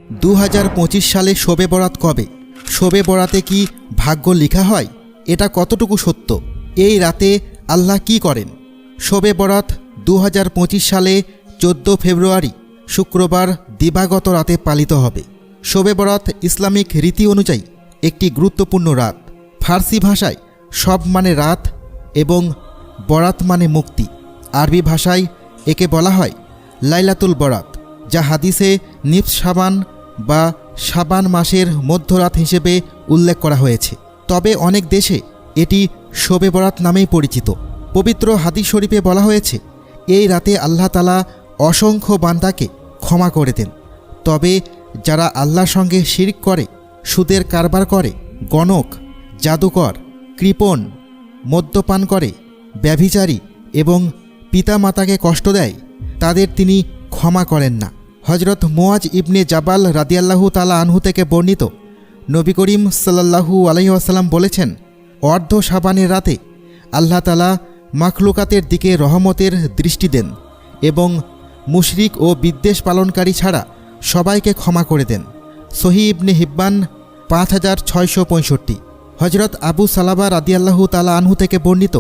2025 সালে শবে বরাত কবে? শবে বরাতে কি ভাগ্য লেখা হয়? এটা কতটুকু সত্য? এই রাতে আল্লাহ কি করেন? শবে বরাত 2025 সালে 14 ফেব্রুয়ারি শুক্রবার দিবাগত রাতে পালিত হবে। শবে বরাত ইসলামিক রীতি অনুযায়ী একটি গুরুত্বপূর্ণ রাত। ফার্সি ভাষায় শব মানে রাত এবং বরাত মানে মুক্তি। আরবি ভাষায় একে বলা হয় লাইলাতুল বরাত, যা হাদিসে নিফস শাবান বা শাবান মাসের মধ্যরাত হিসেবে উল্লেখ করা হয়েছে। তবে অনেক দেশে এটি শবে বরাত নামেই পরিচিত। পবিত্র হাদিস শরীফে বলা হয়েছে, এই রাতে আল্লাহ তাআলা অসংখ্য বান্দাকে ক্ষমা করে দেন। তবে যারা আল্লাহর সঙ্গে শিরক করে, সুদের কারবার করে, গণক, জাদুকর, কৃপণ, মদ্যপান করে, ব্যভিচারী এবং পিতামাতাকে কষ্ট দেয়, তাদের তিনি ক্ষমা করেন না। হজরত মুয়াজ ইবনে জাবাল রাদিয়াল্লাহু তাআলা আনহু থেকে বর্ণিত, নবী করিম সাল্লাল্লাহু আলাইহি ওয়াসাল্লাম বলেছেন, অর্ধ শাবানের রাতে আল্লাহ তাআলা মাখলুকাতের দিকে রহমতের দৃষ্টি দেন এবং মুশরিক ও বিদ্বেষ পালনকারী ছাড়া সবাইকে ক্ষমা করে দেন। সহিহ ইবনে হিব্বান 5665। হজরত আবু সালাবা রাদিয়াল্লাহু তাআলা আনহু থেকে বর্ণিত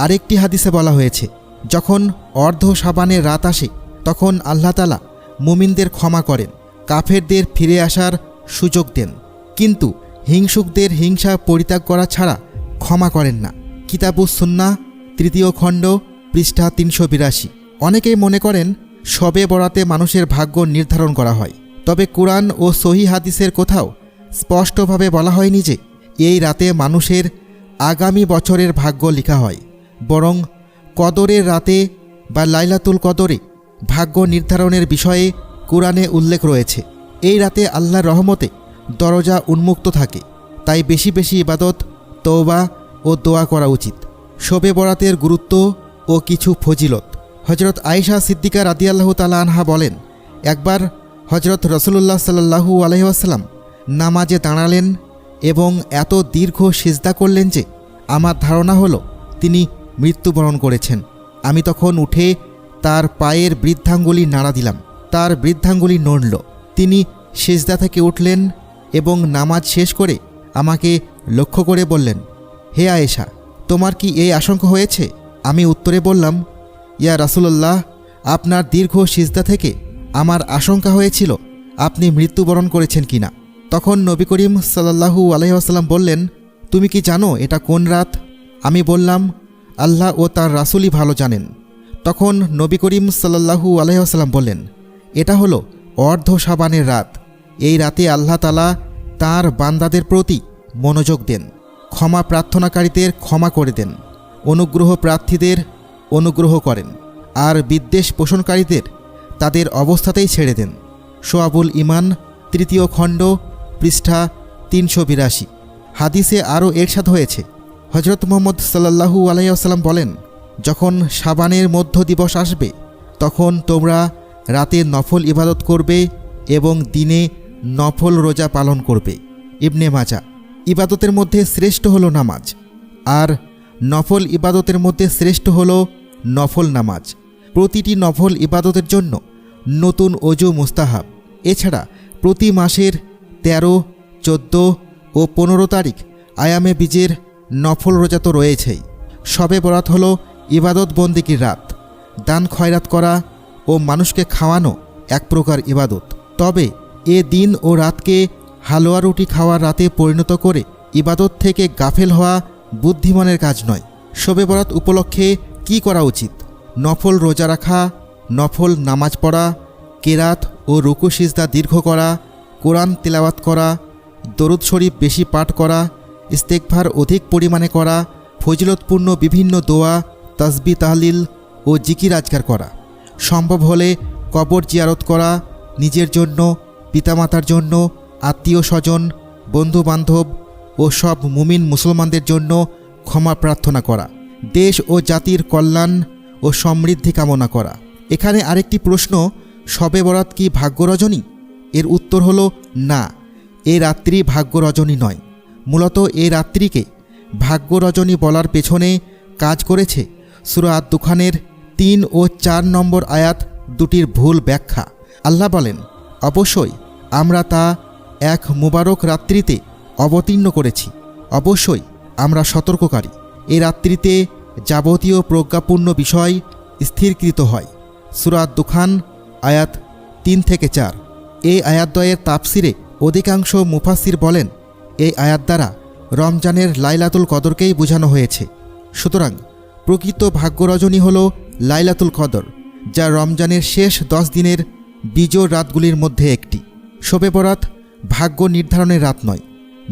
আরেকটি হাদিসে বলা হয়েছে, যখন অর্ধ শাবানের রাত আসে তখন আল্লাহ তাআলা মুমিনদের ক্ষমা করেন, কাফেরদের ফিরে আসার সুযোগ দেন, কিন্তু হিংসুকদের হিংসা পরিত্যাগ করা ছাড়া ক্ষমা করেন না। কিতাবুস সুন্নাহ 3য় খণ্ড পৃষ্ঠা 382। অনেকেই মনে করেন শবে বরাতে মানুষের ভাগ্য নির্ধারণ করা হয়। তবে কুরআন ও সহিহ হাদিসের কোথাও স্পষ্টভাবে বলা হয়নি যে এই রাতে মানুষের আগামী বছরের ভাগ্য লেখা হয়। বরং কদরের রাতে বা লাইলাতুল কদরে ভাগ্য নির্ধারণের বিষয়ে কুরআনে উল্লেখ রয়েছে। এই রাতে আল্লাহর রহমতে দরজা উন্মুক্ত থাকে, তাই বেশি বেশি ইবাদত, তওবা ও দোয়া করা উচিত। শবে বরাতের গুরুত্ব ও কিছু ফজিলত। হজরত আয়েশা সিদ্দিকা রাদিয়াল্লাহু তাআলা আনহা বলেন, একবার হজরত রাসূলুল্লাহ সাল্লাল্লাহু আলাইহি ওয়াসাল্লাম নামাজে দাঁড়ালেন এবং এত দীর্ঘ সিজদা করলেন যে আমার ধারণা হলো তিনি মৃত্যুবরণ করেছেন। আমি তখন উঠে তার পায়ের বৃদ্ধাঙ্গুলি নাড়া দিলাম। তার বৃদ্ধাঙ্গুলি নড়ল। তিনি সিজদা থেকে উঠলেন এবং নামাজ শেষ করে আমাকে লক্ষ্য করে বললেন, হে আয়েশা, তোমার কি এই আশঙ্কা হয়েছে? আমি উত্তরে বললাম, ইয়া রাসূলুল্লাহ, আপনার দীর্ঘ সিজদা থেকে আমার আশঙ্কা হয়েছিল আপনি মৃত্যুবরণ করেছেন কিনা। তখন নবী করিম সাল্লাল্লাহু আলাইহি ওয়াসাল্লাম বললেন, তুমি কি জানো এটা কোন রাত? আমি বললাম, আল্লাহ ও তার রাসূলই ভালো জানেন। তখন নবী করিম সাল্লাল্লাহু আলাইহি ওয়াসাল্লাম বললেন, এটা হলো অর্ধ শাবানের রাত। এই রাতে আল্লাহ তাআলা তাঁর বান্দাদের প্রতি মনোযোগ দেন, ক্ষমা প্রার্থনাকারীদের ক্ষমা করে দেন, অনুগ্রহ প্রার্থীদের অনুগ্রহ করেন, আর বিদ্বেষ পোষণকারীদের তাদের অবস্থাতেই ছেড়ে দেন। শোয়াবুল ঈমান 3য় খণ্ড পৃষ্ঠা 382। হাদিসে আরও এরশাদ হয়েছে, হজরত মুহাম্মদ সাল্লাল্লাহু আলাইহি ওয়াসাল্লাম বলেন, যখন শাবানের মধ্য দিবস আসবে তখন তোমরা রাতে নফল ইবাদত করবে এবং দিনে নফল রোজা পালন করবে। ইবনে মাজাহ। ইবাদতের মধ্যে শ্রেষ্ঠ হলো নামাজ, আর নফল ইবাদতের মধ্যে শ্রেষ্ঠ হলো নফল নামাজ। প্রতিটি নফল ইবাদতের জন্য নতুন অজু মুস্তাহাব। এছাড়া প্রতি মাসের 13, 14 ও 15 তারিখ আয়ামে বীজের নফল রোজা তো রয়েছেই। শবে বরাত হলো ইবাদত বন্দেগীর রাত। দান খয়রাত করা ও মানুষকে খাওয়ানো এক প্রকার ইবাদত। তবে এ দিন ও রাতকে হালুয়া রুটি খাওয়ার রাতে পরিণত করে ইবাদত থেকে গাফেল হওয়া বুদ্ধিমানের কাজ নয়। শবে বরাত উপলক্ষে কি করা উচিত? নফল রোজা রাখা, নফল নামাজ পড়া, কেরাত ও রুকু সিজদা দীর্ঘ করা, কোরআন তিলাওয়াত করা, দরুদ শরীফ বেশি পাঠ করা, ইস্তেগফার অধিক পরিমাণে করা, ফজিলতপূর্ণ বিভিন্ন দোয়া, তাসবিহ তাহলিল ও জিকির আজকার করা। সম্ভব হলে কবর জিয়ারত করা, নিজের জন্য, পিতামাতার জন্য, আত্মীয় স্বজন, বন্ধুবান্ধব ও সব মুমিন মুসলমানদের জন্য ক্ষমা প্রার্থনা করা, দেশ ও জাতির কল্যাণ ও সমৃদ্ধি কামনা করা। এখানে আরেকটি প্রশ্ন, শবে বরাত কি ভাগ্য রজনী? এর উত্তর হলো না, এ রাত্রি ভাগ্য রজনী নয়। মূলত এ রাত্রিকে ভাগ্য রজনী বলার পেছনে কাজ করেছে সূরা আদ-দুখানের 3 ও 4 নম্বর আয়াত দুটির ভুল ব্যাখ্যা। আল্লাহ বলেন, অবশ্যই আমরা তা এক মুবারক রাত্রিতে অবতীর্ণ করেছি। অবশ্যই আমরা সতর্ককারী। এই রাত্রিতে যাবতীয় প্রজ্ঞাপূর্ণ বিষয় স্থিরকৃত হয়। সূরা দুখান আয়াত 3-4। এই আয়াতদ্বয়ের তাফসিরে অধিকাংশ মুফাসসির বলেন, এই আয়াত দ্বারা রমজানের লাইলাতুল কদরকেই বোঝানো হয়েছে। সুতরাং প্রকৃত ভাগ্যরজনী হল লাইলাতুল কদর, যা রমজানের শেষ 10 দিনের বিজোড় রাতগুলির মধ্যে একটি। শবে বরাত ভাগ্য নির্ধারণের রাত নয়,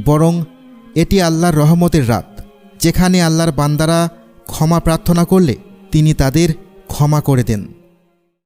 বরং এটি আল্লাহর রহমতের রাত, যেখানে আল্লাহর বান্দারা ক্ষমা প্রার্থনা করলে তিনি তাদের ক্ষমা করে দেন।